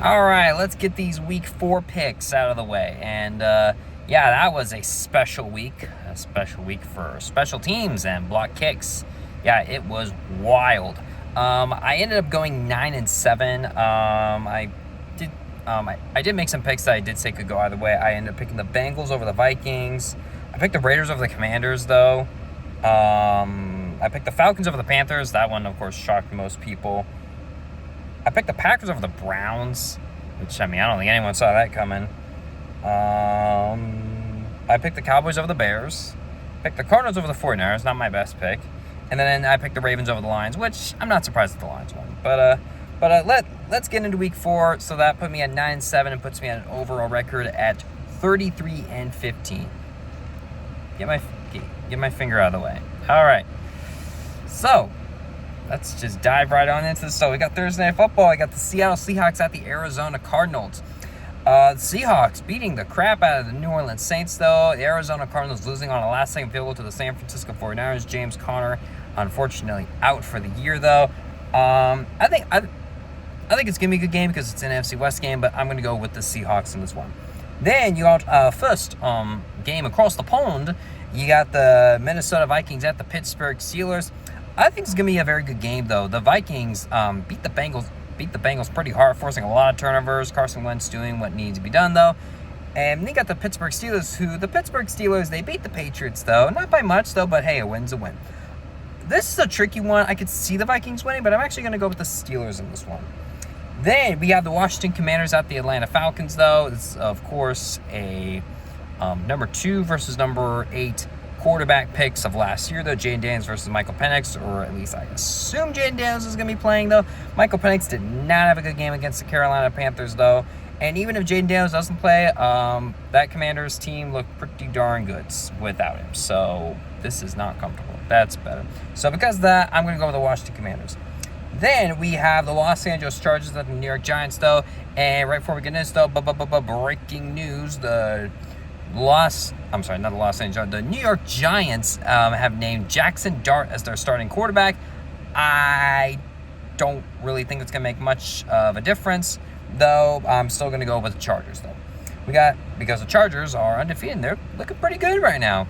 All right, let's get these week 4 picks out of the way. And yeah, that was a special week for special teams and block kicks. Yeah, it was wild. I ended up going 9-7. I did make some picks that I did say could go either way. I ended up picking the Bengals over the Vikings. I picked the Raiders over the Commanders, though. I picked the Falcons over the Panthers. That one, of course, shocked most people. I picked the Packers over the Browns, which, I mean, I don't think anyone saw that coming. I picked the Cowboys over the Bears. Picked the Cardinals over the 49ers, not my best pick. And then I picked the Ravens over the Lions, which I'm not surprised that the Lions won. But let's get into week 4. So that put me at 9-7 and puts me at an overall record at 33-15. Get my finger out of the way. All right. So let's just dive right on into this. So we got Thursday Night Football. I got the Seattle Seahawks at the Arizona Cardinals. The Seahawks beating the crap out of the New Orleans Saints, though. The Arizona Cardinals losing on a last-second field goal to the San Francisco 49ers. James Conner, unfortunately, out for the year, though. I think it's going to be a good game because it's an NFC West game, but I'm going to go with the Seahawks in this one. Then you got first game across the pond. You got the Minnesota Vikings at the Pittsburgh Steelers. I think it's going to be a very good game, though. The Vikings beat the Bengals pretty hard, forcing a lot of turnovers. Carson Wentz doing what needs to be done, though. And they got the Pittsburgh Steelers, they beat the Patriots, though. Not by much, though, but hey, a win's a win. This is a tricky one. I could see the Vikings winning, but I'm actually going to go with the Steelers in this one. Then we have the Washington Commanders at the Atlanta Falcons, though. This is, of course, a number 2 versus number 8 quarterback picks of last year, though. Jayden Daniels versus Michael Penix, or at least I assume Jayden Daniels is going to be playing, though. Michael Penix did not have a good game against the Carolina Panthers, though. And even if Jayden Daniels doesn't play, that Commanders team looked pretty darn good without him. So this is not comfortable. That's better. So because of that, I'm going to go with the Washington Commanders. Then we have the Los Angeles Chargers at the New York Giants, though. And right before we get into this, though, breaking news, the New York Giants have named Jackson Dart as their starting quarterback. I don't really think it's going to make much of a difference, though. I'm still going to go with the Chargers, though. Because the Chargers are undefeated, and they're looking pretty good right now.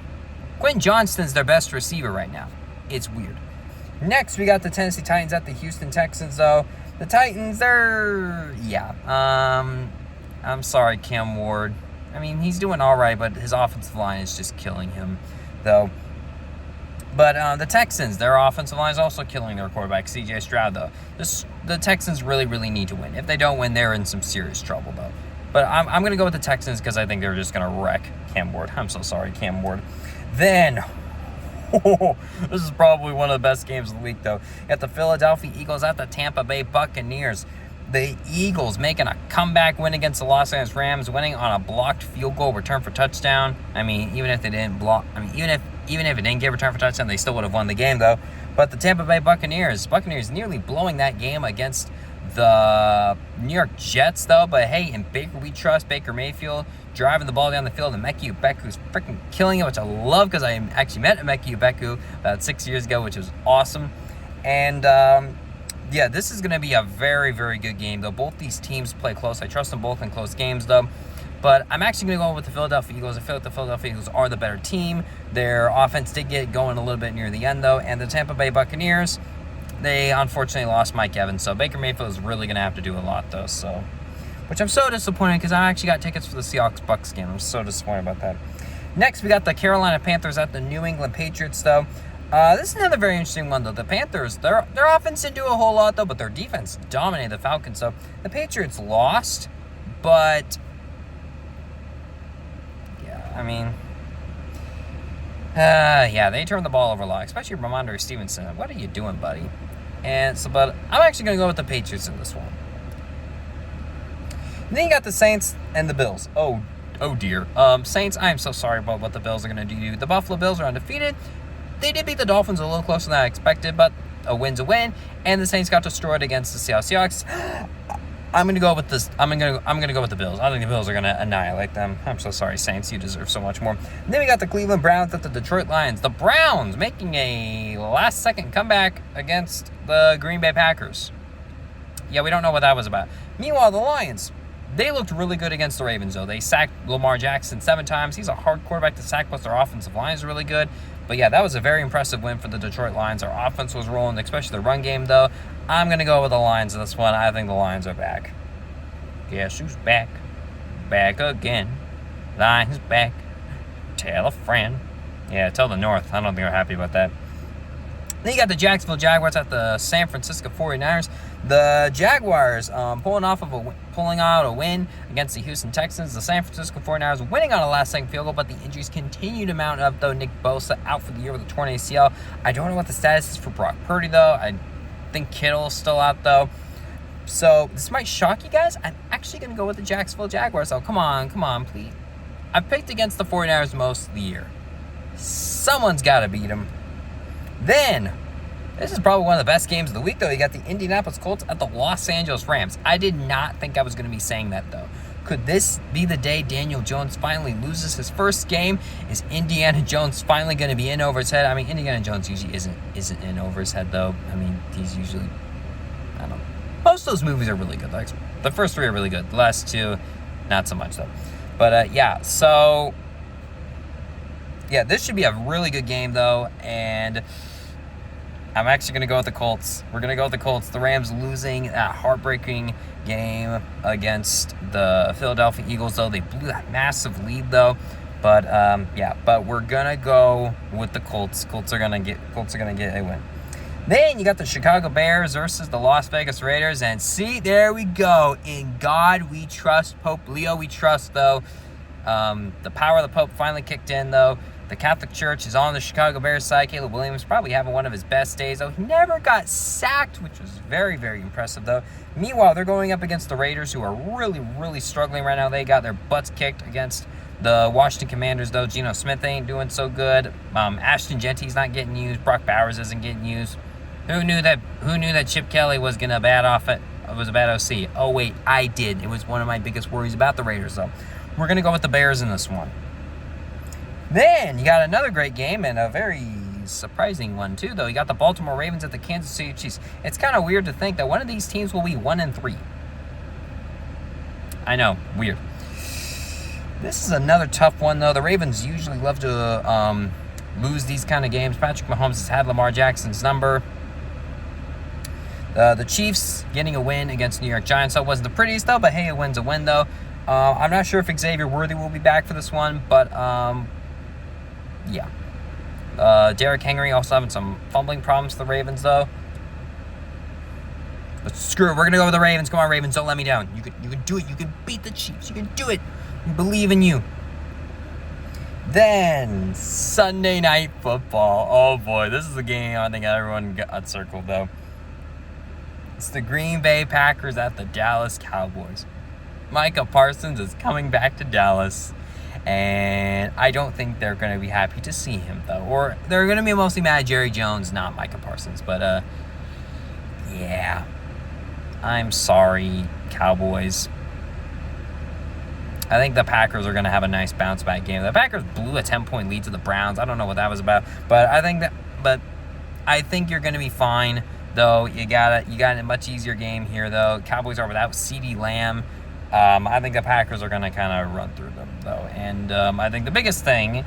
Quentin Johnston's their best receiver right now. It's weird. Next, we got the Tennessee Titans at the Houston Texans, though. The Titans, I'm sorry, Cam Ward. I mean, he's doing all right, but his offensive line is just killing him, though. But the Texans, their offensive line is also killing their quarterback, C.J. Stroud, though. The Texans really, really need to win. If they don't win, they're in some serious trouble, though. But I'm going to go with the Texans because I think they're just going to wreck Cam Ward. I'm so sorry, Cam Ward. Then, this is probably one of the best games of the week, though. You got the Philadelphia Eagles at the Tampa Bay Buccaneers. The Eagles making a comeback win against the Los Angeles Rams, winning on a blocked field goal return for touchdown. I mean, even if it didn't get return for touchdown, they still would have won the game, though. But the Tampa Bay Buccaneers nearly blowing that game against the New York Jets, though. But hey, in Baker we trust. Baker Mayfield driving the ball down the field, and Emeka Egbuka's freaking killing it, which I love because I actually met Emeka Egbuka about 6 years ago, which was awesome. And yeah, this is going to be a very, very good game, though. Both these teams play close. I trust them both in close games, though. But I'm actually going to go with the Philadelphia Eagles. I feel like the Philadelphia Eagles are the better team. Their offense did get going a little bit near the end, though. And the Tampa Bay Buccaneers, they unfortunately lost Mike Evans. So Baker Mayfield is really going to have to do a lot, though. So, which I'm so disappointed because I actually got tickets for the Seahawks-Bucks game. I'm so disappointed about that. Next, we got the Carolina Panthers at the New England Patriots, though. This is another very interesting one, though. The Panthers, their offense didn't do a whole lot, though, but their defense dominated the Falcons. So the Patriots lost, but yeah, I mean, they turned the ball over a lot, especially Ramondre Stevenson. What are you doing, buddy? But I'm actually going to go with the Patriots in this one. And then you got the Saints and the Bills. Oh dear. Saints, I am so sorry about what the Bills are going to do. The Buffalo Bills are undefeated. They did beat the Dolphins a little closer than I expected, but a win's a win. And the Saints got destroyed against the Seattle Seahawks. I'm gonna go with this. I'm gonna go with the Bills. I think the Bills are gonna annihilate them. I'm so sorry, Saints. You deserve so much more. And then we got the Cleveland Browns at the Detroit Lions. The Browns making a last-second comeback against the Green Bay Packers. yeah, we don't know what that was about. Meanwhile, the Lions, they looked really good against the Ravens, though. They sacked Lamar Jackson 7 times. He's a hard quarterback to sack, plus their offensive line is really good. But yeah, that was a very impressive win for the Detroit Lions. Our offense was rolling, especially the run game, though. I'm going to go with the Lions in this one. I think the Lions are back. Guess who's back? Back again. Lions back. Tell a friend. Yeah, tell the North. I don't think they're happy about that. Then you got the Jacksonville Jaguars at the San Francisco 49ers. The Jaguars pulling out a win against the Houston Texans. The San Francisco 49ers winning on a last-second field goal, but the injuries continue to mount up, though. Nick Bosa out for the year with a torn ACL. I don't know what the status is for Brock Purdy, though. I think Kittle's still out, though. So this might shock you guys. I'm actually going to go with the Jacksonville Jaguars. So come on, please. I've picked against the 49ers most of the year. Someone's got to beat them. Then, this is probably one of the best games of the week, though. You got the Indianapolis Colts at the Los Angeles Rams. I did not think I was going to be saying that, though. Could this be the day Daniel Jones finally loses his first game? Is Indiana Jones finally going to be in over his head? I mean, Indiana Jones usually isn't in over his head, though. I mean, he's usually, I don't know. Most of those movies are really good. Like, the first 3 are really good. The last 2, not so much, though. But, yeah, so, yeah, this should be a really good game, though, and I'm actually going to go with the Colts. We're going to go with the Colts. The Rams losing that heartbreaking game against the Philadelphia Eagles, though. They blew that massive lead, though. But, yeah, but we're going to go with the Colts. Colts are going to get a win. Then you got the Chicago Bears versus the Las Vegas Raiders. And see, there we go. In God we trust. Pope Leo we trust, though. The power of the Pope finally kicked in, though. The Catholic Church is on the Chicago Bears side. Caleb Williams probably having one of his best days, though. He never got sacked, which was very, very impressive, though. Meanwhile, they're going up against the Raiders, who are really, really struggling right now. They got their butts kicked against the Washington Commanders, though. Geno Smith ain't doing so good. Ashton Genty's not getting used. Brock Bowers isn't getting used. Who knew that Chip Kelly was going to was a bad OC? Oh, wait, I did. It was one of my biggest worries about the Raiders, though. We're going to go with the Bears in this one. Then you got another great game and a very surprising one, too, though. You got the Baltimore Ravens at the Kansas City Chiefs. It's kind of weird to think that one of these teams will be 1-3. I know, weird. This is another tough one, though. The Ravens usually love to lose these kind of games. Patrick Mahomes has had Lamar Jackson's number. The Chiefs getting a win against New York Giants. So it wasn't the prettiest, though, but hey, a win's a win, though. I'm not sure if Xavier Worthy will be back for this one, but yeah. Derrick Henry also having some fumbling problems for the Ravens, though. But screw it. We're going to go with the Ravens. Come on, Ravens. Don't let me down. You can do it. You can beat the Chiefs. You can do it. We believe in you. Then, Sunday Night Football. Oh, boy. This is a game I think everyone got circled, though. It's the Green Bay Packers at the Dallas Cowboys. Micah Parsons is coming back to Dallas. And I don't think they're going to be happy to see him, though. Or they're going to be mostly mad at Jerry Jones, not Micah Parsons. But, yeah. I'm sorry, Cowboys. I think the Packers are going to have a nice bounce-back game. The Packers blew a 10-point lead to the Browns. I don't know what that was about. But I think you're going to be fine, though. You got a much easier game here, though. Cowboys are without CeeDee Lamb. I think the Packers are going to kind of run through them, though. And I think the biggest thing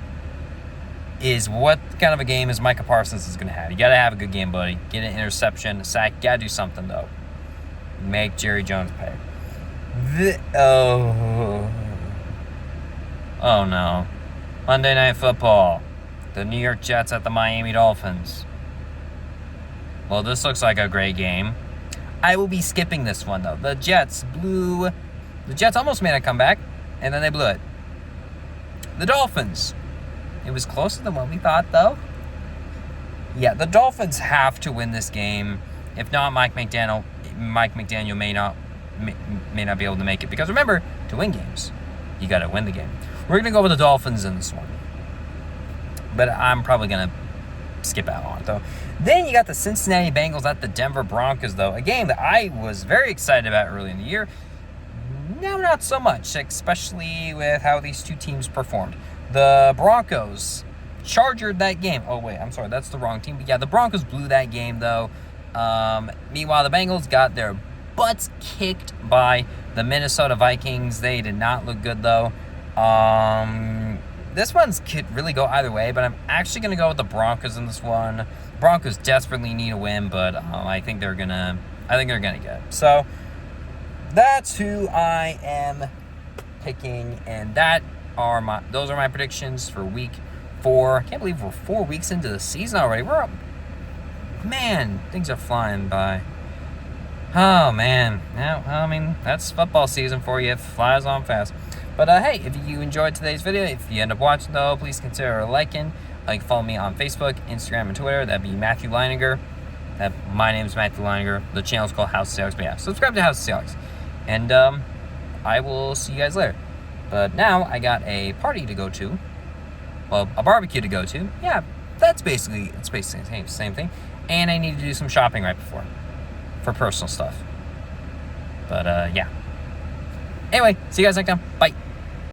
is what kind of a game is Micah Parsons is going to have. You got to have a good game, buddy. Get an interception, a sack. Got to do something, though. Make Jerry Jones pay. Oh, no. Monday Night Football. The New York Jets at the Miami Dolphins. Well, this looks like a great game. I will be skipping this one, though. The Jets almost made a comeback, and then they blew it. The Dolphins. It was closer than what we thought, though. Yeah, the Dolphins have to win this game. If not, Mike McDaniel may not be able to make it. Because remember, to win games, you got to win the game. We're going to go with the Dolphins in this one. But I'm probably going to skip out on it, though. Then you got the Cincinnati Bengals at the Denver Broncos, though. A game that I was very excited about early in the year. Now, not so much, especially with how these two teams performed. The Broncos chargered that game. Oh, wait, I'm sorry. That's the wrong team. But yeah, the Broncos blew that game, though. Meanwhile, the Bengals got their butts kicked by the Minnesota Vikings. They did not look good, though. This one's could really go either way, but I'm actually going to go with the Broncos in this one. Broncos desperately need a win, but I think they're gonna get it. So that's who I am picking, and those are my predictions for week 4. I can't believe we're 4 weeks into the season already. Man, things are flying by. Oh man, now I mean that's football season for you. It flies on fast. But hey, if you enjoyed today's video, if you end up watching though, please consider liking. You can follow me on Facebook, Instagram, and Twitter. That'd be Matthew Leininger. My name's Matthew Leininger. The channel's called House of Seahawks. But yeah, subscribe to House of Seahawks. And I will see you guys later. But now I got a party to go to. Well, a barbecue to go to. Yeah, it's basically the same thing. And I need to do some shopping right before for personal stuff. But yeah. Anyway, see you guys next time. Bye.